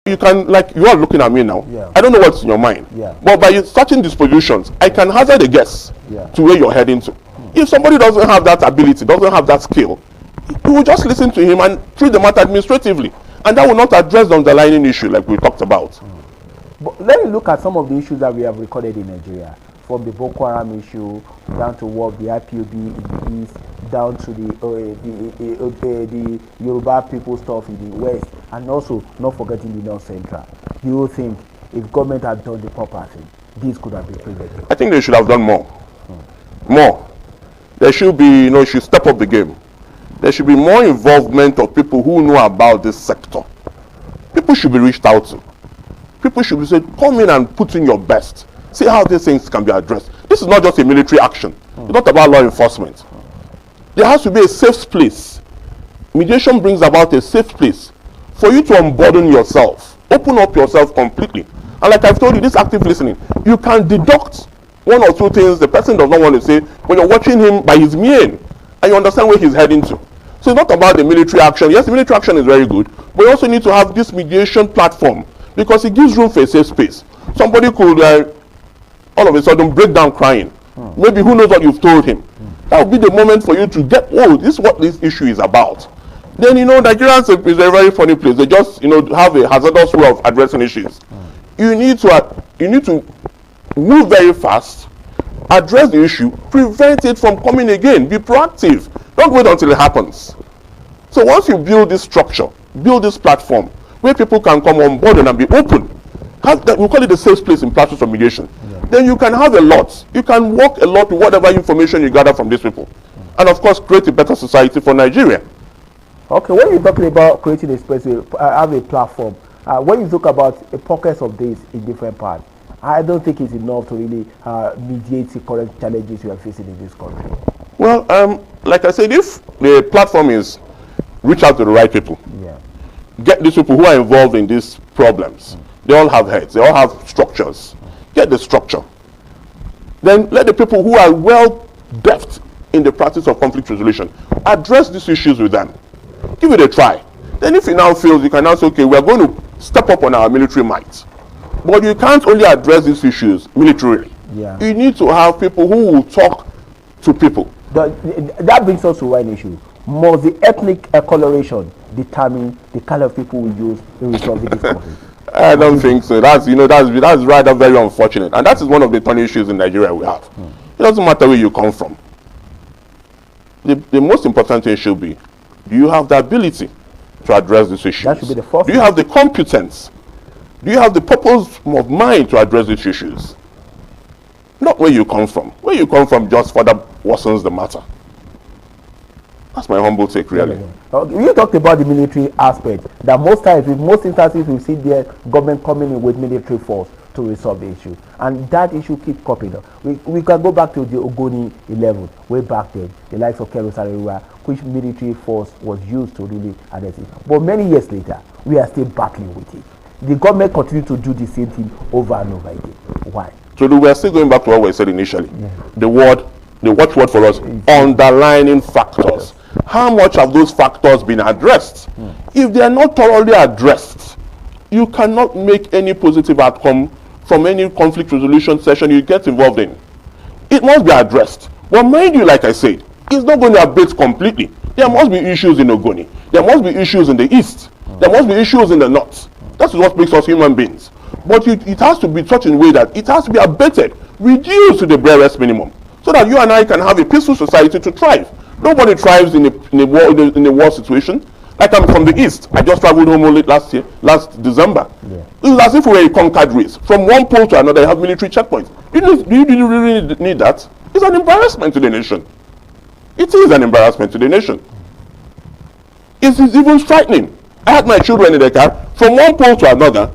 You can, like, you are looking at me now. Yeah. I don't know what's in your mind. Yeah. But by starting these positions, I can hazard a guess to where you're heading to. If somebody doesn't have that ability, doesn't have that skill, you will just listen to him and treat the matter administratively. And that will not address the underlying issue like we talked about. But let me look at some of the issues that we have recorded in Nigeria. From the Boko Haram issue, down to what the IPOB in the east, down to the Yoruba people stuff in the west, and also not forgetting the north central. Do you think if government had done the proper thing, this could have been prevented? I think they should have done more. More. There should be, should step up the game. There should be more involvement of people who know about this sector. People should be reached out to. People should be said, come in and put in your best. See how these things can be addressed. This is not just a military action. It's not about law enforcement. There has to be a safe place. Mediation brings about a safe place for you to unburden yourself. Open up yourself completely. And like I've told you, this active listening, you can deduct one or two things the person does not want to say when you're watching him by his mien and you understand where he's heading to. So it's not about the military action. Yes, the military action is very good, but you also need to have this mediation platform because it gives room for a safe space. Somebody could all of a sudden break down crying. Maybe who knows what you've told him. That would be the moment for you to get, oh, this is what this issue is about. Then, Nigeria is a very funny place. They just, have a hazardous way of addressing issues. You need to move very fast, address the issue, prevent it from coming again. Be proactive. Don't wait until it happens. So once you build this structure, build this platform where people can come on board and be open, we call it the safe place in practice of mediation. Then you can have a lot. You can work a lot with whatever information you gather from these people. And of course, create a better society for Nigeria. Okay, when you're talking about creating a space, have a platform, when you talk about pockets of this in different parts, I don't think it's enough to really mediate the current challenges we are facing in this country. Well, like I said, if the platform is reach out to the right people, get these people who are involved in these problems. They all have heads, they all have structures. Get the structure. Then let the people who are well deft in the practice of conflict resolution address these issues with them. Give it a try. Then if it now fails, you can now say, okay, we're going to step up on our military might. But you can't only address these issues militarily. You need to have people who will talk to people. That brings us to one issue. Must the ethnic coloration determine the kind of people we use in resolving this conflict? I don't think so. That's rather very unfortunate, and that is one of the thorny issues in Nigeria we have. It doesn't matter where you come from. The most important thing should be: do you have the ability to address these issues? That should be the first. Do you have the competence? Do you have the purpose of mind to address these issues? Not where you come from. Where you come from just further worsens the matter. That's my humble take, really. You talked about the military aspect. That most times, in most instances, we see the government coming in with military force to resolve the issue, and that issue keeps cropping up. We can go back to the Ogoni 11, way back then, the likes of Kero Sarewa, which military force was used to really address it. But many years later, we are still battling with it. The government continues to do the same thing over and over again. Why? So we are still going back to what we said initially. The watchword for us, underlining factors. How much have those factors been addressed? If they are not thoroughly addressed, you cannot make any positive outcome from any conflict resolution session you get involved in. It must be addressed. But mind you, like I said, it's not going to abate completely. There must be issues in Ogoni. There must be issues in the east. There must be issues in the north. That's what makes us human beings. But it has to be such in a way that it has to be abated, reduced to the barest minimum, so that you and I can have a peaceful society to thrive. Nobody thrives in a war situation. Like I'm from the east. I just traveled home only last December. It's as if we were a conquered race. From one pole to another, you have military checkpoints. Do you really need that? It's an embarrassment to the nation. It is an embarrassment to the nation. It is even frightening. I had my children in the car, from one pole to another.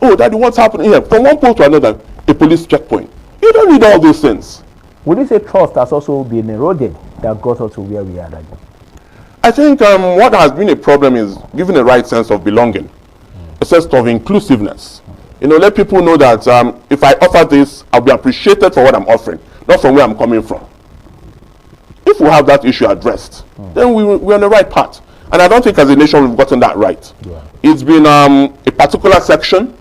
Oh, Daddy, what's happening here? From one pole to another, a police checkpoint. You don't need all those things. Would you say trust has also been eroded that got us to where we are now? I think what has been a problem is giving a right sense of belonging, a sense of inclusiveness. Let people know that if I offer this, I'll be appreciated for what I'm offering, not from where I'm coming from. If we have that issue addressed, then we're on the right path. And I don't think as a nation we've gotten that right. Yeah. It's been a particular section.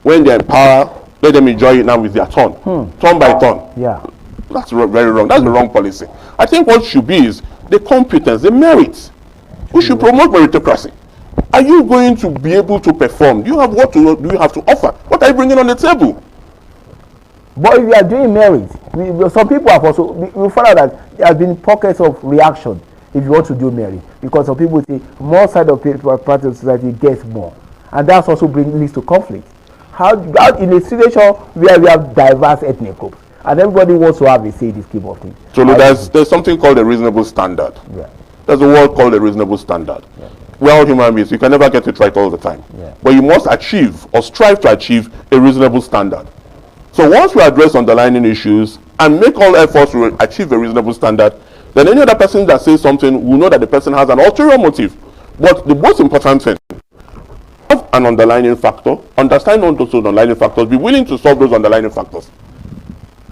When they're in power, let them enjoy it now with their turn. Turn by turn. Yeah. That's very wrong. That's the wrong policy. I think what should be is the competence, the merit. We should promote meritocracy. Are you going to be able to perform? Do you have do you have to offer? What are you bringing on the table? But if you are doing merit, some people have also, we found out that there have been pockets of reaction if you want to do merit, because some people say more side of part of society gets more, and that's also leads to conflict. How in a situation where we have diverse ethnic groups and everybody wants to have a say in this scheme of things? So there's something called a reasonable standard. Yeah. There's a word called a reasonable standard. Yeah. We're all human beings. You can never get it right all the time. Yeah. But you must achieve or strive to achieve a reasonable standard. So once we address underlying issues and make all efforts to achieve a reasonable standard, then any other person that says something will know that the person has an ulterior motive. But the most important thing, have an underlying factor, understand those underlying factors, be willing to solve those underlying factors.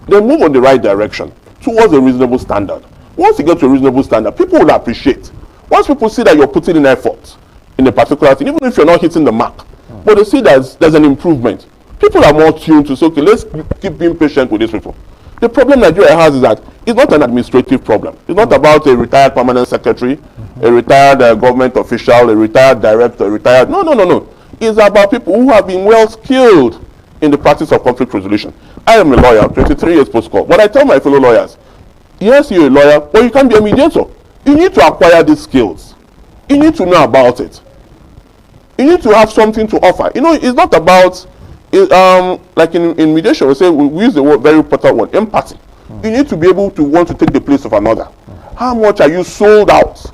Then move on the right direction towards a reasonable standard. Once you get to a reasonable standard, people will appreciate. Once people see that you're putting in effort in a particular thing, even if you're not hitting the mark, but they see that there's an improvement, people are more tuned to say, okay, let's keep being patient with these people. The problem Nigeria has is that it's not an administrative problem. It's not about a retired permanent secretary, a retired government official, a retired director, No. It's about people who have been well skilled in the practice of conflict resolution. I am a lawyer, 23 years post-call. But I tell my fellow lawyers, yes, you're a lawyer, but you can't be a mediator. You need to acquire these skills. You need to know about it. You need to have something to offer. You know, it's not about, like in mediation, we use the word, very important word, empathy. You need to be able to want to take the place of another. How much are you sold out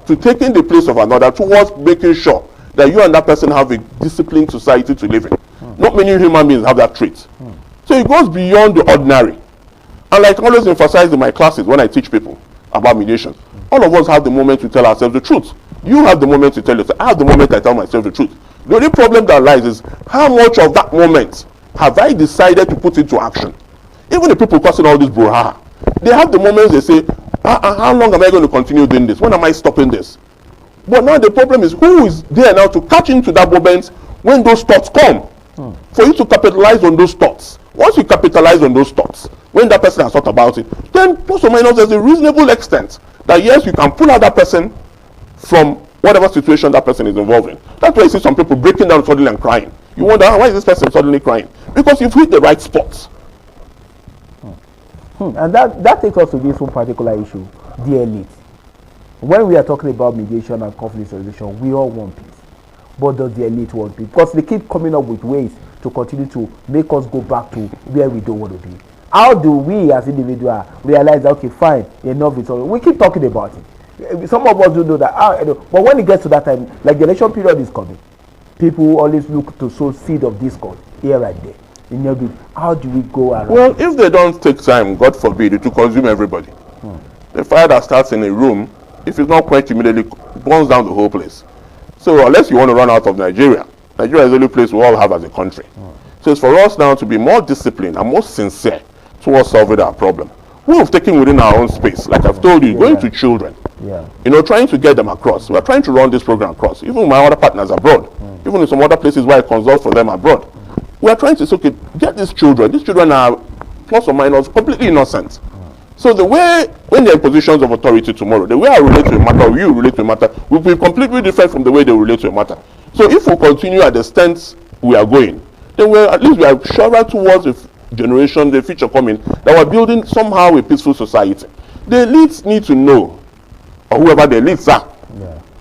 to taking the place of another towards making sure that you and that person have a disciplined society to live in? Not many human beings have that trait. So it goes beyond the ordinary. And like I always emphasize in my classes when I teach people about mediation, all of us have the moment to tell ourselves the truth. You have the moment to tell yourself. I have the moment I tell myself the truth. The only problem that lies is how much of that moment have I decided to put into action? Even the people causing all this brouhaha, they have the moments they say, how long am I going to continue doing this? When am I stopping this? But now the problem is, who is there now to catch into that moment when those thoughts come? For you to capitalize on those thoughts. Once you capitalize on those thoughts, when that person has thought about it, then plus or minus there's a reasonable extent that yes, you can pull out that person from whatever situation that person is involved in. That's why you see some people breaking down suddenly and crying. You wonder, why is this person suddenly crying? Because you've hit the right spots. And that takes us to this one particular issue, the elite. When we are talking about mediation and conflict resolution, we all want peace. But does the elite want peace? Because they keep coming up with ways to continue to make us go back to where we don't want to be. How do we as individuals realize that, okay, fine, enough is all? We keep talking about it. Some of us do know that, but when it gets to that time, like the election period is coming, people always look to sow seed of discord here and there. How do we go around? Well, if they don't take time, God forbid, it will consume everybody. The fire that starts in a room, if it's not quenched immediately, burns down the whole place. So unless you want to run out of Nigeria, Nigeria is the only place we all have as a country. So it's for us now to be more disciplined and more sincere towards solving our problem. We have taken within our own space, like I've told you, going to children, trying to get them across. We are trying to run this program across, even with my other partners abroad, even in some other places where I consult for them abroad. We are trying to say, okay, get these children are plus or minus completely innocent. So the way, when they're in positions of authority tomorrow, the way I relate to a matter, or you relate to a matter, will be completely different from the way they relate to a matter. So if we continue at the stance we are going, then at least we are surer towards the generation, the future coming, that we're building somehow a peaceful society. The elites need to know, or whoever the elites are,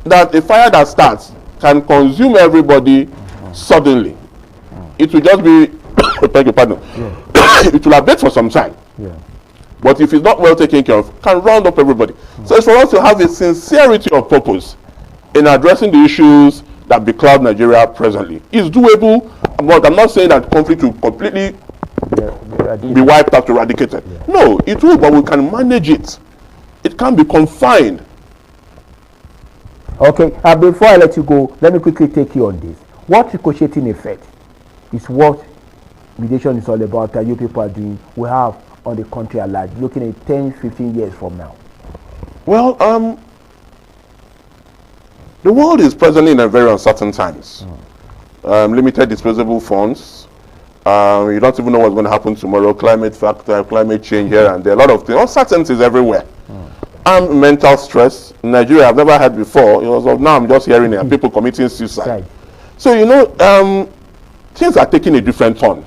that a fire that starts can consume everybody suddenly. It will just be, beg your pardon, it will abate for some time. But if it's not well taken care of, can round up everybody. So it's for us to have a sincerity of purpose in addressing the issues that becloud Nigeria presently. It's doable, but I'm not saying that conflict will completely be wiped out, eradicated. No, it will, but we can manage it. It can be confined. Okay, before I let you go, let me quickly take you on this. What ricocheting effect is what mediation is all about that you people are doing, we have on the country at large, looking at 10, 15 years from now? Well, The world is presently in a very uncertain times. Limited disposable funds. You don't even know what's going to happen tomorrow. Climate factor, climate change here and there. A lot of things. Uncertainties everywhere. And mental stress. In Nigeria, I've never had before. Now I'm just hearing it. People committing suicide. Right. So, you know, things are taking a different turn.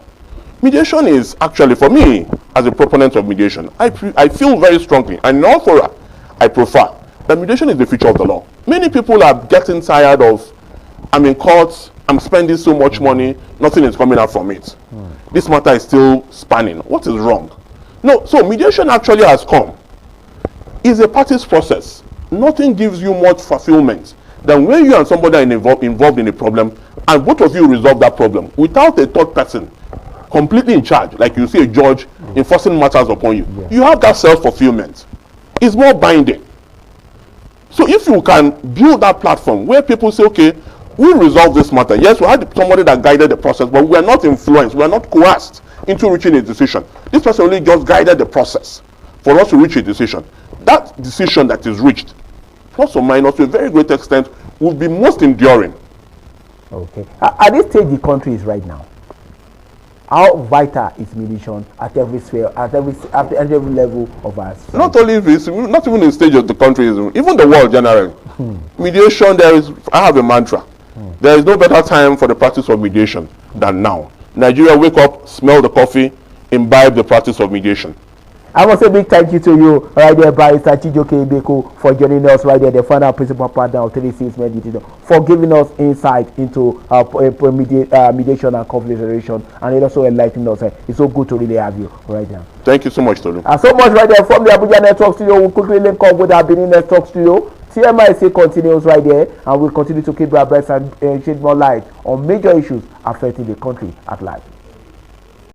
Mediation is actually, for me, as a proponent of mediation, I feel very strongly, and in all fora, I prefer that mediation is the future of the law. Many people are getting tired of, I'm in court, I'm spending so much money, nothing is coming out from it. This matter is still spanning. What is wrong? No, so mediation actually has come. It's a party's process. Nothing gives you much fulfillment than when you and somebody are involved in a problem, and both of you resolve that problem without a third person completely in charge, like you see a judge enforcing matters upon you. You have that self-fulfillment. It's more binding. So if you can build that platform where people say, okay, we resolve this matter. Yes, we had somebody that guided the process, but we are not influenced, we are not coerced into reaching a decision. This person only just guided the process for us to reach a decision. That decision that is reached, plus or minus to a very great extent, will be most enduring. Okay. At this stage the country is right now, how vital is mediation at every sphere, at every level of our society? Not only this, not even the stage of the country, even the world generally. Mediation, I have a mantra. There is no better time for the practice of mediation than now. Nigeria, wake up, smell the coffee, imbibe the practice of mediation. I want to say a big thank you to you right there, Barrister Chijioke Ibeko, for joining us right there, the founder and principal partner of 36 Mediation, for giving us insight into mediation and conflict resolution, and it also enlightening us. It's so good to really have you right now. Thank you so much, Tolu. And so much right there from the Abuja Network Studio. We'll quickly link up with our Benin Network Studio. TMIC continues right there, and we'll continue to keep our abreast and shed more light on major issues affecting the country at large.